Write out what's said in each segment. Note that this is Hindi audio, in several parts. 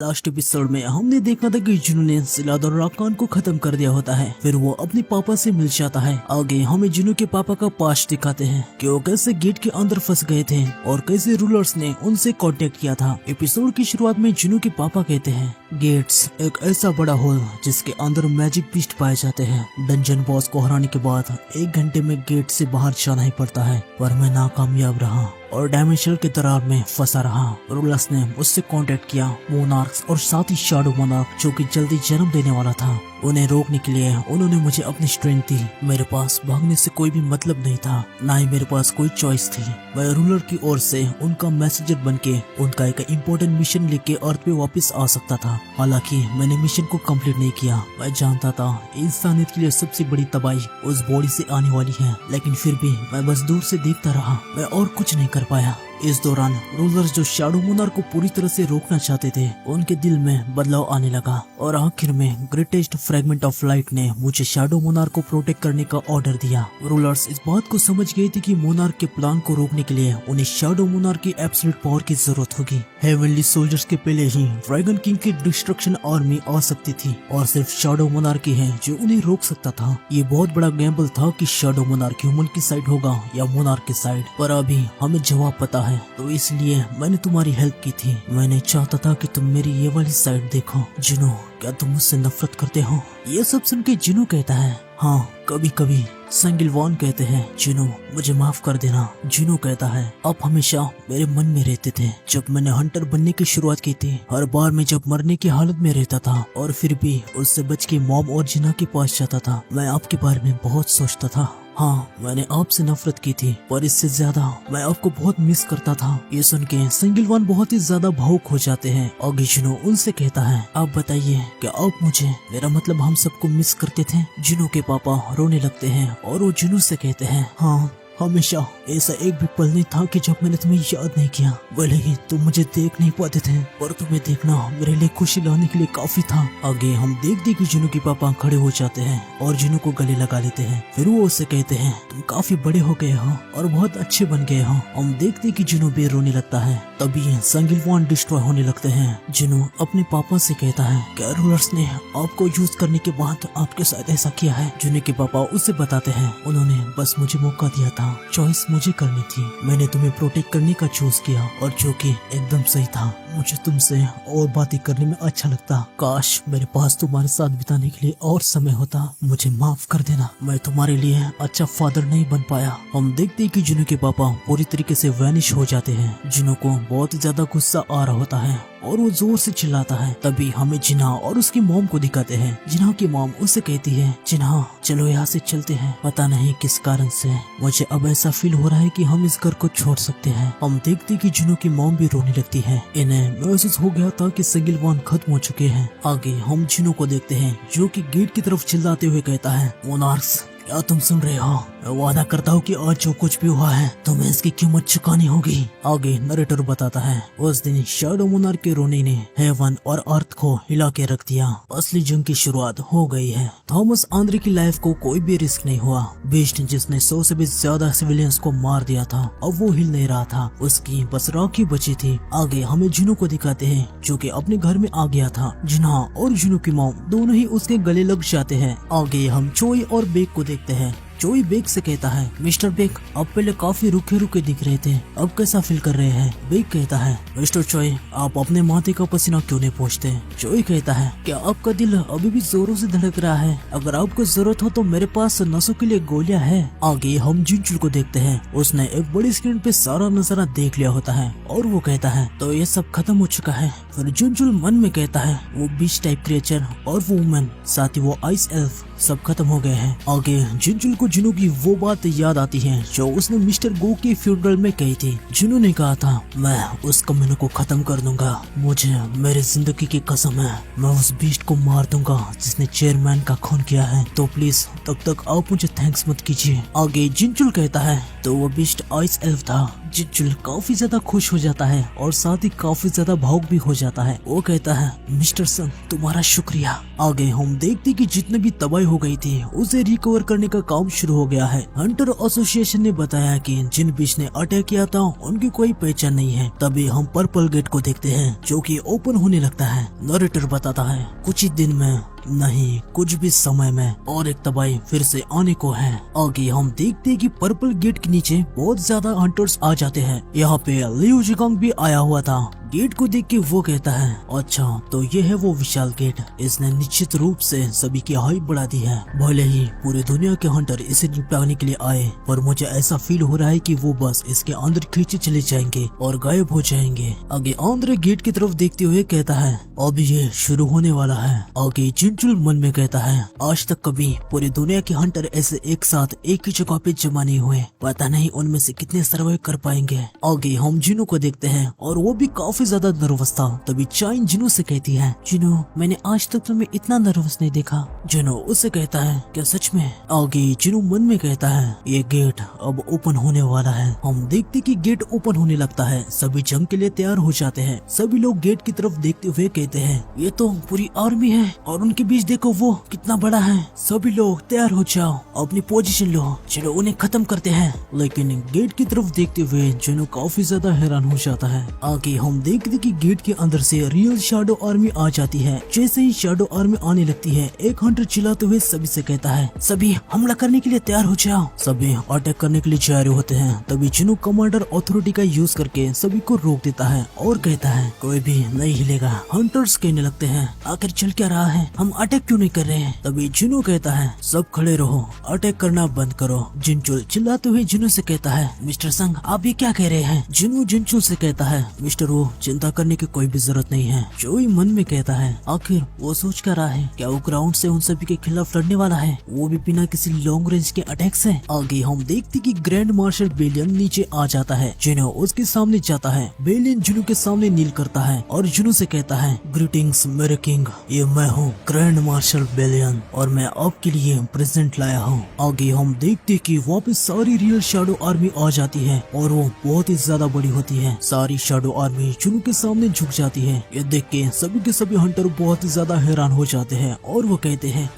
लास्ट एपिसोड में हमने देखा था कि जिनू ने सिलाद और राकान को खत्म कर दिया होता है। फिर वो अपने पापा से मिल जाता है। आगे हमें जिनू के पापा का पास्ट दिखाते हैं कि वो कैसे गेट के अंदर फंस गए थे और कैसे रूलर्स ने उनसे कांटेक्ट किया था। एपिसोड की शुरुआत में जिनू के पापा कहते हैं गेट्स एक ऐसा बड़ा होल जिसके अंदर मैजिक बीस्ट पाए जाते हैं। डंजन बॉस को हराने के बाद 1 घंटे में गेट से बाहर जाना ही पड़ता है, पर मैं नाकामयाब रहा और डायमेंशनल के दरार में फंसा रहा। रूलर्स ने मुझसे कांटेक्ट किया। मोनार्क्स और साथ ही शैडो मोनार्क जो कि जल्दी जन्म देने वाला था, उन्हें रोकने के लिए उन्होंने मुझे अपनी स्ट्रेंथ दी। मेरे पास भागने से कोई भी मतलब नहीं था, ना ही मेरे पास कोई चॉइस थी। मैं रूलर की ओर से उनका मैसेजर बनके उनका एक इम्पोर्टेंट मिशन लेके अर्थ पे वापस आ सकता था। हालांकि मैंने मिशन को कंप्लीट नहीं किया। मैं जानता था इंसानियत के लिए सबसे बड़ी तबाही उस बॉडी से आने वाली है, लेकिन फिर भी मैं बस दूर से देखता रहा। मैं और कुछ नहीं कर पाया। इस दौरान रूलर्स जो शैडो मोनार्क को पूरी तरह से रोकना चाहते थे, उनके दिल में बदलाव आने लगा और आखिर में ग्रेटेस्ट फ्रैगमेंट ऑफ लाइट ने मुझे शैडो मोनार्क को प्रोटेक्ट करने का ऑर्डर दिया। रूलर्स इस बात को समझ गए थे कि मोनार्क के प्लान को रोकने के लिए उन्हें शैडो मोनार्क की एब्सोल्यूट पावर की जरूरत होगी। हेवनली सोल्जर्स के पहले ही ड्रैगन किंग की डिस्ट्रक्शन आर्मी आ सकती थी और सिर्फ शैडो मोनार्क ही है जो उन्हें रोक सकता था। ये बहुत बड़ा गैम्बल था कि शैडो मोनार्क ह्यूमन की साइड होगा या मोनार्क की साइड, पर अभी हमें जवाब पता है, तो इसलिए मैंने तुम्हारी हेल्प की थी। मैंने चाहता था कि तुम मेरी ये वाली साइड देखो। जिनू, क्या तुम मुझसे नफरत करते हो? ये सब सुन के जिनू कहता है हाँ कभी कभी। संगिलवान कहते हैं जिनू मुझे माफ कर देना। जिनू कहता है आप हमेशा मेरे मन में रहते थे। जब मैंने हंटर बनने की शुरुआत की थी, हर बार मैं जब मरने की हालत में रहता था और फिर भी उससे बच के मॉम और जिना के पास जाता था, मैं आपके बारे में बहुत सोचता था। हाँ, मैंने आपसे नफरत की थी, पर इससे ज्यादा मैं आपको बहुत मिस करता था। ये सुन के संगिलवान बहुत ही ज्यादा भावुक हो जाते हैं। आगे जिनू उनसे कहता है आप बताइए क्या आप मुझे, मेरा मतलब हम सबको मिस करते थे? जिनू के पापा रोने लगते हैं और वो जिनू से कहते हैं हाँ, हमेशा ऐसा एक भी पल नहीं था कि जब मैंने तुम्हें याद नहीं किया। भले ही तुम मुझे देख नहीं पाते थे, पर तुम्हें देखना मेरे लिए खुशी लाने के लिए काफी था। आगे हम देखते कि जिनू के पापा खड़े हो जाते हैं और जिनू को गले लगा लेते हैं। फिर वो उससे कहते हैं तुम काफी बड़े हो गए हो और बहुत अच्छे बन गए हो। हम देखते कि जिनू भी रोने लगता है। तभी संगिलवान डिस्ट्रॉय होने लगते हैं। जिनू अपने पापा से कहता है क्या रूलर्स ने आपको यूज करने के बाद आपके साथ ऐसा किया है? जिनू के पापा उससे बताते हैं उन्होंने बस मुझे मौका दिया था, चॉइस मुझे करनी थी। मैंने तुम्हें प्रोटेक्ट करने का चूज किया और जो कि एकदम सही था। मुझे तुमसे और बातें करने में अच्छा लगता। काश मेरे पास तुम्हारे साथ बिताने के लिए और समय होता। मुझे माफ कर देना, मैं तुम्हारे लिए अच्छा फादर नहीं बन पाया। हम देखते हैं कि जिनू के पापा पूरी तरीके से वैनिश हो जाते हैं। जिनू को बहुत ज्यादा गुस्सा आ रहा होता है और वो जोर से चिल्लाता है। तभी हमें जिन्हा और उसकी मॉम को दिखाते हैं। जिन्हा की मॉम उससे कहती है जिन्हा चलो यहाँ से चलते हैं। पता नहीं किस कारण से मुझे अब ऐसा फील हो रहा है कि हम इस घर को छोड़ सकते हैं। हम देखते कि जिन्हों की मॉम भी रोने लगती है। इन्हें महसूस हो गया था कि संगिलवान खत्म हो चुके हैं। आगे हम जिन्हों को देखते हैं जो कि गेट की तरफ चिल्लाते हुए कहता है मोनार्क्स, क्या तुम सुन रहे हो? मैं वादा करता हूँ कि आज जो कुछ भी हुआ है तुम्हें इसकी कीमत चुकानी होगी। आगे नरेटर बताता है उस दिन शैडो मोनार्क के रोने ने हेवन और अर्थ को हिला के रख दिया। असली जंग की शुरुआत हो गई है। थॉमस आंद्रे की लाइफ को कोई भी रिस्क नहीं हुआ। बीस्ट जिसने 100 से भी ज्यादा सिविलियंस को मार दिया था, अब वो हिल नहीं रहा था। उसकी बस राखी बची थी। आगे हमें जिनू को दिखाते हैं जो कि अपने घर में आ गया था। जिन्हा और जिनू की मॉम दोनों ही उसके गले लग जाते हैं। आगे हम चोई और बेक को देखते हैं। जोई बेक से कहता है मिस्टर बेक, आप पहले काफी रुके रुके दिख रहे थे, अब कैसा फील कर रहे हैं? बेक कहता है मिस्टर चोई, आप अपने माथे का पसीना क्यों नहीं पोंछते? जोई कहता है क्या आपका दिल अभी भी जोरों से धड़क रहा है? अगर आपको जरूरत हो तो मेरे पास नसों के लिए गोलियां है। आगे हम जिनचुल को देखते हैं। उसने एक बड़ी स्क्रीन पे सारा नजारा देख लिया होता है और वो कहता है तो ये सब खत्म हो चुका है। फिर जिनचुल मन में कहता है वो बीच टाइप क्रिएचर और वो वुमन, साथ ही वो आइस एल्फ सब खत्म हो गए हैं। आगे जिनचुल को जिनू की वो बात याद आती है जो उसने मिस्टर गो के फ्यूनरल में कही थी। जिनू ने कहा था मैं उस कमीने को खत्म कर दूंगा, मुझे मेरी जिंदगी की कसम है, मैं उस बीस्ट को मार दूंगा जिसने चेयरमैन का खून किया है। तो प्लीज तब तक आप मुझे थैंक्स मत कीजिए। आगे जिनचुल कहता है तो वो बीस्ट आइस एल्फ था। जिनचुल काफी ज्यादा खुश हो जाता है और साथ ही काफी ज्यादा भावुक भी हो जाता है। जाता है। वो कहता है मिस्टर संग तुम्हारा शुक्रिया। आगे हम देखते कि जितने भी तबाही हो गई थी उसे रिकवर करने का काम शुरू हो गया है। हंटर एसोसिएशन ने बताया कि जिन बीच ने अटैक किया था उनकी कोई पहचान नहीं है। तभी हम पर्पल गेट को देखते हैं जो कि ओपन होने लगता है। नरेटर बताता है कुछ ही दिन में नहीं कुछ भी समय में और एक तबाही फिर से आने को है। आगे हम देखते हैं कि पर्पल गेट के नीचे बहुत ज्यादा हंटर्स आ जाते हैं। यहाँ पे लियू जिगोंग भी आया हुआ था। गेट को देख के वो कहता है अच्छा तो ये है वो विशाल गेट। इसने निश्चित रूप से सभी की हाइप बढ़ा दी है। भले ही पूरी दुनिया के हंटर इसे निपटाने के लिए आए पर मुझे ऐसा फील हो रहा है कि वो बस इसके अंदर खींचे चले जाएंगे और गायब हो जाएंगे। आगे आंद्रे गेट की तरफ देखते हुए कहता है अब ये शुरू होने वाला है। आगे जिनचुल मन में कहता है आज तक कभी पूरी दुनिया के हंटर ऐसे एक साथ एक ही जगह पे जमा नहीं हुए। पता नहीं उनमें से कितने सर्वाइव कर पाएंगे। आगे हम जिनो को देखते हैं और वो भी काफी ज्यादा नर्वस था। तभी चाइन जिनो से कहती है जिनो मैंने आज तक तुम्हें इतना नर्वस नहीं देखा। जिनो उससे कहता है क्या सच में? आगे जिनो मन में कहता है ये गेट अब ओपन होने वाला है। हम देखते कि गेट ओपन होने लगता है। सभी जंग के लिए तैयार हो जाते हैं। सभी लोग गेट की तरफ देखते हुए कहते हैं ये तो पूरी आर्मी है और उनके बीच देखो वो कितना बड़ा है। सभी लोग तैयार हो जाओ अपनी पोजीशन लो चलो उन्हें खत्म करते हैं। लेकिन गेट की तरफ देखते हुए जिनो काफी ज्यादा हैरान हो जाता है। आगे हम देखते कि गेट के अंदर से रियल शैडो आर्मी आ जाती है। जैसे ही शैडो आर्मी आने लगती है एक हंटर चिल्लाते हुए सभी से कहता है सभी हमला करने के लिए तैयार हो जाओ। सभी अटैक करने के लिए तैयार होते हैं। तभी जिनो कमांडर अथॉरिटी का यूज करके सभी को रोक देता है और कहता है कोई भी नहीं हिलेगा। हंटर्स कहने लगते हैं आखिर चल क्या रहा है हम अटैक क्यों नहीं कर रहे हैं। तभी जिनो कहता है सब खड़े रहो अटैक करना बंद करो। जिनचुल चिल्लाते हुए जिनो से कहता है मिस्टर संग आप ये क्या कह रहे हैं। जिनो जिनचुल से कहता है मिस्टर वो चिंता करने की कोई भी जरूरत नहीं है। जोई मन में कहता है आखिर वो सोच कर रहा है क्या वो ग्राउंड से उन सभी के खिलाफ लड़ने वाला है वो भी बिना किसी लॉन्ग रेंज के अटैक से। आगे हम देखते कि ग्रैंड मार्शल बेलियन नीचे आ जाता है। जिनो उसके सामने जाता है। बेलियन जिनो के सामने नील करता है और जिनो से कहता है ग्रीटिंग्स मेरे किंग ये मैं हूँ ग्रैंड मार्शल बेलियन और मैं आपके लिए प्रेजेंट लाया हूँ। आगे हम देखते कि वापस सारी रियल शैडो आर्मी आ जाती है और वो बहुत ही ज्यादा बड़ी होती है। सारी शैडो आर्मी जिनो के सामने झुक जाती है। ये देख के सभी हंटर बहुत ही ज्यादा हैरान हो जाते हैं और वो कहते हैं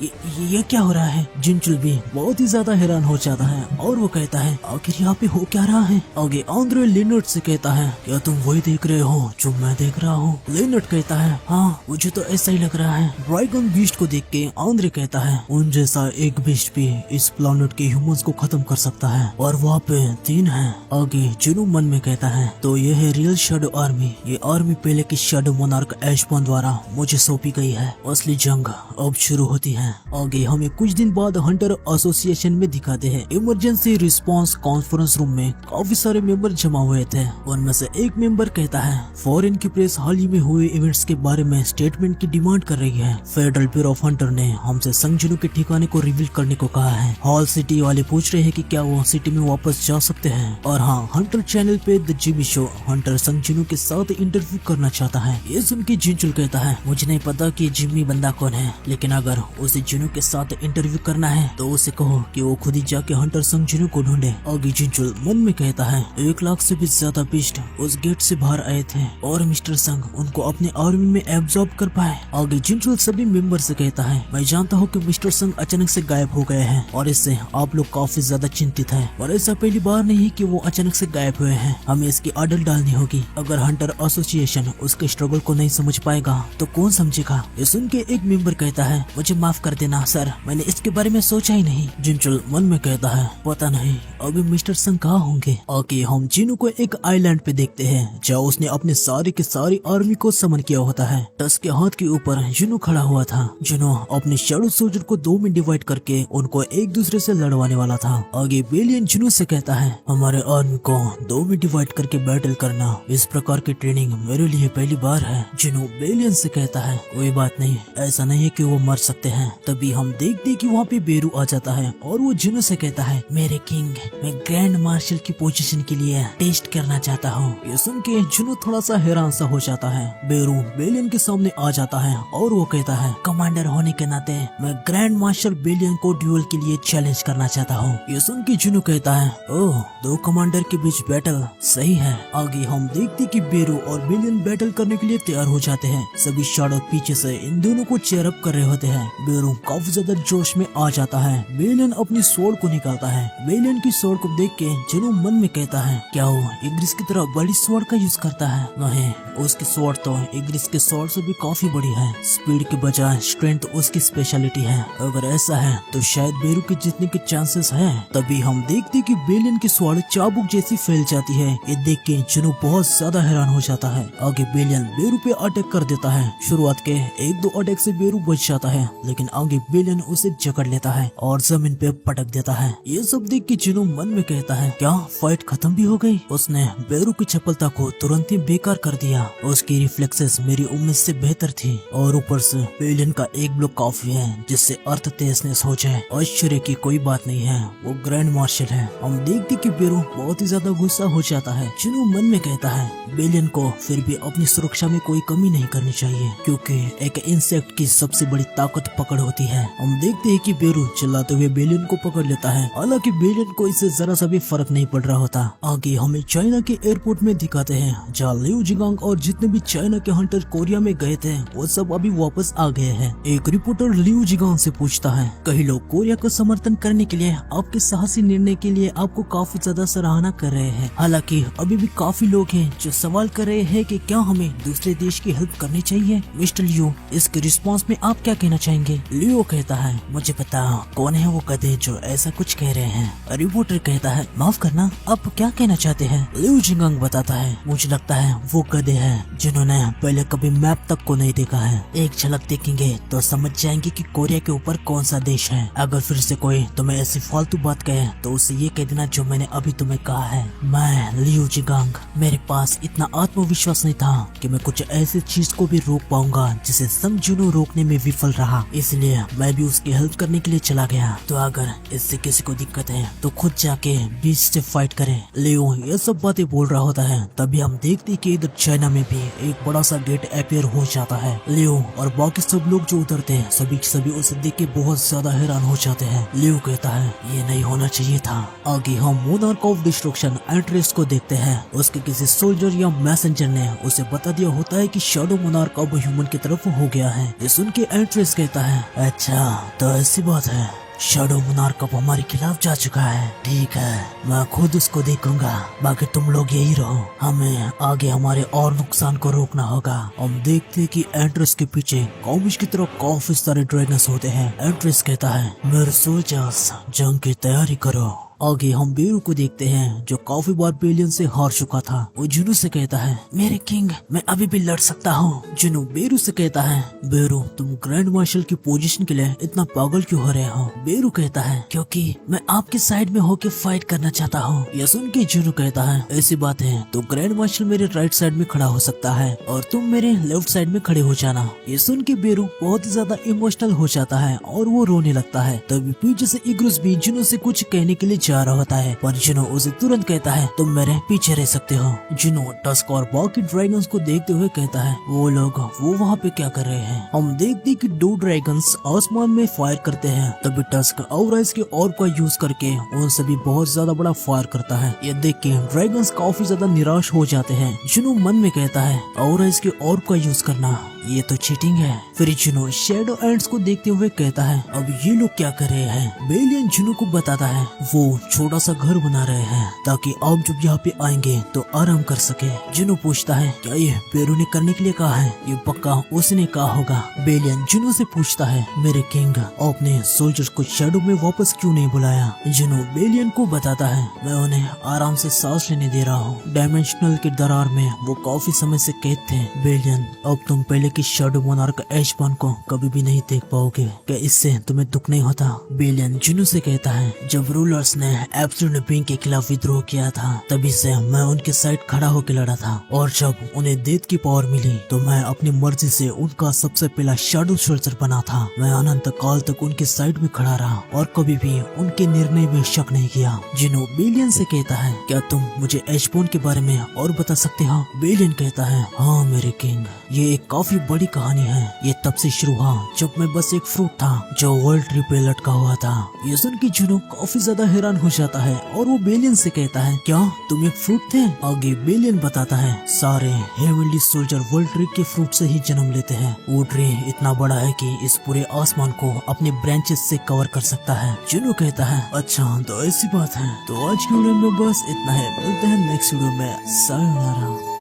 ये क्या हो रहा है। जिनचुल भी बहुत ही ज्यादा हैरान हो जाता है और वो कहता है आखिर यहाँ पे हो क्या रहा है। आगे आंद्रे लेनर्ड से कहता है क्या तुम वही देख रहे हो जो मैं देख रहा हूँ। लेनर्ड कहता है हाँ मुझे तो ऐसा ही लग रहा है। ड्रैगन बीस्ट को देख के आंद्रे कहता है उन जैसा एक बीस्ट भी इस प्लेनेट के ह्यूमंस को खत्म कर सकता है और वहाँ पे 3 है। आगे जिनो मन में कहता है तो ये है रियल शैडो आर्मी। ये आर्मी पहले की शैडो मोनार्क एशबॉर्न द्वारा मुझे सौंपी गई है। असली जंग अब शुरू होती है। आगे हमें कुछ दिन बाद हंटर एसोसिएशन में दिखाते हैं। इमरजेंसी रिस्पांस कॉन्फ्रेंस रूम में काफी सारे मेंबर जमा हुए थे। उनमें से एक मेंबर कहता है फॉरेन की प्रेस हाल ही में हुए इवेंट्स के बारे में स्टेटमेंट की डिमांड कर रही है। फेडरल ब्यूरो ऑफ हंटर ने हमसे संगजिनो के ठिकाने को रिवील करने को कहा है। हॉल सिटी वाले पूछ रहे हैं कि क्या वो सिटी में वापस जा सकते हैं। और हाँ हंटर चैनल पे द जिमी शो हंटर संगजिनो के साथ इंटरव्यू करना चाहता है। ये सुन के जिनचुल कहता है मुझे नहीं पता कि जिम्मी बंदा कौन है लेकिन अगर उसे जिनो के साथ इंटरव्यू करना है तो उसे कहो कि वो खुद ही जाके हंटर संगजिनो को ढूंढे। आगे जिनचुल मन में कहता है 1 लाख से भी ज्यादा बीस्ट उस गेट से बाहर आए थे और मिस्टर संग उनको अपने आर्मी में एब्जॉर्ब कर पाए। आगे जिनचुल सभी मेंबर से कहता है मैं जानता हूँ कि मिस्टर संग अचानक से गायब हो गए हैं और इससे आप लोग काफी ज्यादा चिंतित है और ऐसा पहली बार नहीं कि वो अचानक से गायब हुए हैं। हमें इसकी आदत डालनी होगी। अगर हंटर एसोसिएशन उसके स्ट्रगल को नहीं समझ पाएगा तो कौन समझेगा। ये सुन के एक मेंबर कहता है मुझे माफ कर देना सर मैंने इसके बारे में सोचा ही नहीं। जिनचुल मन में कहता है पता नहीं अभी मिस्टर संग कहाँ होंगे। आगे हम जिनो को एक आइलैंड पे देखते हैं जहाँ उसने अपने सारी की सारी आर्मी को समन किया होता है। टस के हाथ के ऊपर जिनो खड़ा हुआ था। जिनो अपने शैडो सोल्जर को 2 में डिवाइड करके उनको एक दूसरे से लड़वाने वाला था। आगे बेलियन जिनो से कहता है हमारे आर्मी को 2 में डिवाइड करके बैटल करना इस प्रकार की ट्रेनिंग मेरे लिए पहली बार है। जिनो बेलियन से कहता है कोई बात नहीं ऐसा नहीं है कि वो मर सकते हैं। तभी हम देखते कि वहाँ पे बेरू आ जाता है और वो जिनो से कहता है मेरे किंग मैं ग्रैंड मार्शल की पोजीशन के लिए टेस्ट करना चाहता हूँ। ये सुन के जिनो थोड़ा सा हैरान सा हो जाता है। बेरू बेलियन के सामने आ जाता है और वो कहता है कमांडर होने के नाते मैं ग्रैंड मार्शल बेलियन को ड्यूल के लिए चैलेंज करना चाहता हूँ। ये सुन के जिनो कहता है ओह 2 कमांडर के बीच बैटल सही है। आगे हम देखते कि बेरू बेरू और बेलियन बैटल करने के लिए तैयार हो जाते हैं। सभी शैडो पीछे से इन दोनों को चेयर अप कर रहे होते हैं। बेरू काफी ज्यादा जोश में आ जाता है। बेलियन अपनी स्वॉर्ड को निकालता है। बेलियन की स्वॉर्ड को देख के जुनू मन में कहता है, क्या वो इग्रिस की तरह बड़ी स्वॉर्ड का यूज करता है? नहीं, उसकी स्वॉर्ड तो इग्रिस के स्वॉर्ड से भी काफी बड़ी है। स्पीड के बजाय स्ट्रेंथ उसकी स्पेशलिटी है। अगर ऐसा है तो शायद बेरू के जीतने के चांसेस हैं। तभी हम देखते कि बेलियन की स्वॉर्ड चाबुक जैसी फैल जाती है। ये देख के जुनू बहुत ज्यादा हैरान हो जाता है। आगे बेलियन बेरू पे अटैक कर देता है। शुरुआत के 1-2 अटैक से बेरू बच जाता है, लेकिन आगे बेलियन उसे जकड़ लेता है और जमीन पे पटक देता है। ये सब देख के जुनू मन में कहता है, क्या फाइट खत्म भी हो गई? उसने बेरू की चपलता को तुरंत ही बेकार कर दिया। उसकी रिफ्लेक्सेस मेरी उम्मीद से बेहतर थी और ऊपर से बेलियन का एक ब्लॉक काफी है जिससे अर्थ तेजनेस हो जाए। आश्चर्य की कोई बात नहीं है, वो ग्रैंड मार्शल है। हम देखते कि बेरू बहुत ही ज्यादा गुस्सा हो जाता है। जुनू मन में कहता है, बेलियन को फिर भी अपनी सुरक्षा में कोई कमी नहीं करनी चाहिए, क्योंकि एक इंसेक्ट की सबसे बड़ी ताकत पकड़ होती है। हम देखते हैं कि बेरू चिल्लाते हुए बेलियन को पकड़ लेता है। हालांकि बेलियन को इससे जरा सा भी फर्क नहीं पड़ रहा होता। आगे हमें चाइना के एयरपोर्ट में दिखाते हैं, जहाँ लियू जिगांग और जितने भी चाइना के हंटर कोरिया में गए थे वो सब अभी वापस आ गए हैं। एक रिपोर्टर लियू जिगांग से पूछता है, कई लोग कोरिया को समर्थन करने के लिए आपके साहसी निर्णय के लिए आपको काफी ज्यादा सराहना कर रहे हैं। हालांकि अभी भी काफी लोग हैं जो सवाल कर रहे हैं कि क्या हमें दूसरे देश की हेल्प करनी चाहिए। मिस्टर लियू, इसके रिस्पांस में आप क्या कहना चाहेंगे? लियू कहता है, मुझे पता कौन है वो गधे जो ऐसा कुछ कह रहे हैं। रिपोर्टर कहता है, माफ करना, आप क्या कहना चाहते हैं? लियू जिगांग बताता है, मुझे लगता है वो गधे हैं जिन्होंने पहले कभी मैप तक को नहीं देखा है। एक झलक देखेंगे तो समझ जाएंगे कि कोरिया के ऊपर कौन सा देश है। अगर फिर से कोई तुम्हें ऐसी फालतू बात कहे तो उसे ये कह देना जो मैंने अभी तुम्हें कहा है। मैं लियू जिगांग, मेरे पास इतना आत्मविश्वास नहीं था कि मैं कुछ ऐसी चीज को भी रोक पाऊंगा जिसे संग जुनू रोकने में विफल रहा, इसलिए मैं भी उसकी हेल्प करने के लिए चला गया। तो अगर इससे किसी को दिक्कत है तो खुद जाके बीच से फाइट करे। लियू ये सब बातें बोल रहा होता है, तभी हम देखते कि इधर चाइना में भी एक बड़ा सा गेट अपीयर हो जाता है। लियू और बाकी सब लोग जो उतरते हैं सभी उसे देख के बहुत ज्यादा हैरान हो जाते हैं। लियू कहता है, ये नहीं होना चाहिए था। आगे हम मोनार्क ऑफ डिस्ट्रक्शन एंट्रेस को देखते हैं। उसके किसी सोल्जर या मैसेंजर ने उसे बता दिया होता है कि शैडो मोनार्क अब ह्यूमन की तरफ हो गया है। ये सुन के एंट्रेस कहता है, अच्छा तो ऐसी बात है, शैडो मोनार्क अब हमारे खिलाफ जा चुका है। ठीक है, मैं खुद उसको देखूंगा, बाकी तुम लोग यही रहो, हमें आगे हमारे और नुकसान को रोकना होगा। हम देखते हैं कि एंट्रेस के पीछे कॉमिश की तरफ काफी सारे ड्रैगन्स होते हैं। एंट्रेस कहता है, मेरे सोल्जर्स जंग की तैयारी करो। आगे हम बेरू को देखते हैं जो काफी बार बेलियन से हार चुका था। वो जुनू से कहता है, मेरे किंग मैं अभी भी लड़ सकता हूँ। जुनू बेरू से कहता है, बेरू तुम ग्रैंड मार्शल की पोजीशन के लिए इतना पागल क्यों हो रहे हो? बेरू कहता है, क्योंकि मैं आपके साइड में होके फाइट करना चाहता हूँ। यह सुन के जुनू कहता है, ऐसी बात है तो ग्रैंड मार्शल मेरे राइट साइड में खड़ा हो सकता है और तुम मेरे लेफ्ट साइड में खड़े हो जाना। ये सुन के बेरू बहुत ज्यादा इमोशनल हो जाता है और वो रोने लगता है। तभी पीछे से इग्रुस भी जुनू से कुछ कहने के लिए जा रहा होता है, पर जुनू उसे तुरंत कहता है, तुम मेरे पीछे रह सकते हो। जुनू टस्क और बाकी ड्रैगन्स को देखते हुए कहता है, वो लोग वो वहाँ पे क्या कर रहे हैं? हम देखते कि 2 ड्रैगन्स आसमान में फायर करते हैं। तभी टस्क और इसके ऑर्ब का यूज करके उन सभी बहुत ज्यादा बड़ा फायर करता है। ये देख के ड्रैगन्स काफी ज्यादा निराश हो जाते हैं। जुनू मन में कहता है, और इसके ऑर्ब का यूज करना ये तो चीटिंग है। फिर जुनू शैडो एंड्स को देखते हुए कहता है, अब ये लोग क्या कर रहे हैं? बेलियन जुनू को बताता है, वो छोटा सा घर बना रहे हैं ताकि आप जब यहाँ पे आएंगे तो आराम कर सके। जुनू पूछता है, क्या ये बेरू ने करने के लिए कहा है? ये पक्का उसने कहा होगा। बेलियन जुनू से पूछता है, मेरे किंग आपने सोल्जर्स को शैडो में वापस क्यों नहीं बुलाया? जुनू बेलियन को बताता है, मैं उन्हें आराम से सांस लेने दे रहा हूँ। डायमेंशनल के दरार में वो काफी समय से कैद थे। बेलियन अब तुम पहले की शैडो मोनार्क एशबॉर्न को कभी भी नहीं देख पाओगे। क्या इससे तुम्हें दुख नहीं होता? बेलियन जुनू से कहता है, जब रूलर्स ने एब्सोल्यूट बीइंग के खिलाफ विद्रोह किया था तभी से मैं उनके साइड खड़ा होकर लड़ा था, और जब उन्हें डेथ की पावर मिली तो मैं अपनी मर्जी से उनका सबसे पहला शैडो सोल्जर बना था। मैं अनंत काल तक उनके साइड में खड़ा रहा और कभी भी उनके निर्णय में शक नहीं किया। जुनू बेलियन से कहता है, क्या तुम मुझे एशबॉर्न के बारे में और बता सकते हो? बेलियन कहता है, हाँ मेरे किंग, ये एक काफी बड़ी कहानी है। ये तब से शुरू हुआ जब मैं बस एक फ्रूट था जो वर्ल्ड ट्री पे लटका हुआ था। ये सुन के जुनो काफी ज्यादा हैरान हो जाता है और वो बेलियन से कहता है, क्या तुम एक फ्रूट थे? आगे बेलियन बताता है, सारे हेवनली सोल्जर वर्ल्ड ट्री के फ्रूट से ही जन्म लेते हैं। वो ट्री इतना बड़ा है कि इस पूरे आसमान को अपने ब्रांचेस से कवर कर सकता है। जुनो कहता है, अच्छा तो ऐसी बात है। तो आज की वीडियो में बस इतना है, मिलते हैं नेक्स्ट वीडियो में। सायोनारा।